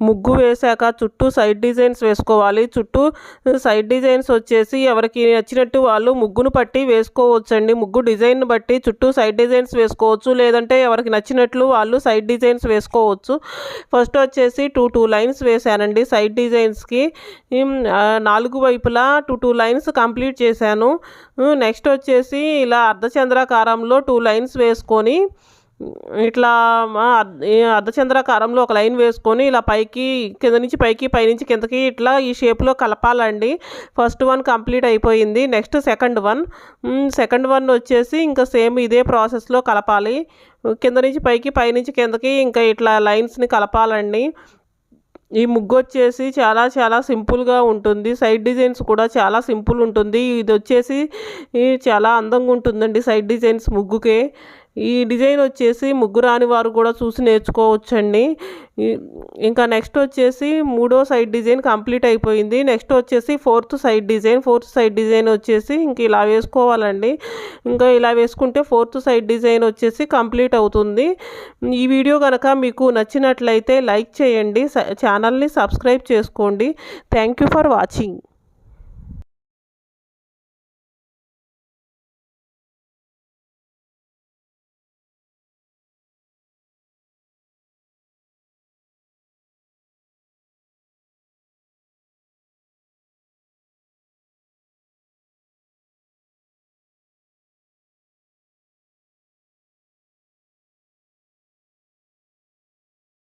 ముగ్గు వేశాక చుట్టూ సైడ్ డిజైన్స్ వేసుకోవాలి. చుట్టూ సైడ్ డిజైన్స్ వచ్చేసి ఎవరికి నచ్చినట్టు వాళ్ళు ముగ్గును పట్టి వేసుకోవచ్చండి. ముగ్గు డిజైన్ బట్టి చుట్టూ సైడ్ డిజైన్స్ వేసుకోవచ్చు, లేదంటే ఎవరికి నచ్చినట్లు వాళ్ళు సైడ్ డిజైన్స్ వేసుకోవచ్చు. ఫస్ట్ వచ్చేసి టూ లైన్స్ వేశానండి సైడ్ డిజైన్స్కి. 4 వైపులా టూ లైన్స్ కంప్లీట్ చేశాను. నెక్స్ట్ వచ్చేసి ఇలా అర్ధచంద్రాకారంలో 2 లైన్స్ వేసుకొని ఇట్లా అర్ధచంద్రాకారంలో ఒక లైన్ వేసుకొని ఇలా పైకి కింద నుంచి పైకి పైనుంచి కిందకి ఇట్లా ఈ షేప్లో కలపాలండి. ఫస్ట్ వన్ కంప్లీట్ అయిపోయింది. నెక్స్ట్ సెకండ్ వన్ వచ్చేసి ఇంకా సేమ్ ఇదే ప్రాసెస్లో కలపాలి. కింద నుంచి పైకి పైనుంచి కిందకి ఇంకా ఇట్లా లైన్స్ని కలపాలండి. ఈ ముగ్గు వచ్చేసి చాలా చాలా సింపుల్గా ఉంటుంది. సైడ్ డిజైన్స్ కూడా చాలా సింపుల్ ఉంటుంది. ఇది వచ్చేసి చాలా అందంగా ఉంటుందండి సైడ్ డిజైన్స్ ముగ్గుకే. ఈ డిజైన్ వచ్చేసి ముగ్గు రాని వారు కూడా చూసి నేర్చుకోవచ్చండి. ఇంకా నెక్స్ట్ వచ్చేసి 3వ సైడ్ డిజైన్ కంప్లీట్ అయిపోయింది. నెక్స్ట్ వచ్చేసి 4th సైడ్ డిజైన్ వచ్చేసి ఇంక ఇలా వేసుకోవాలండి. ఇంకా ఇలా వేసుకుంటే 4th సైడ్ డిజైన్ వచ్చేసి కంప్లీట్ అవుతుంది. ఈ వీడియో కనుక మీకు నచ్చినట్లయితే లైక్ చేయండి, ఛానల్ని సబ్స్క్రైబ్ చేసుకోండి. Thank you for watching.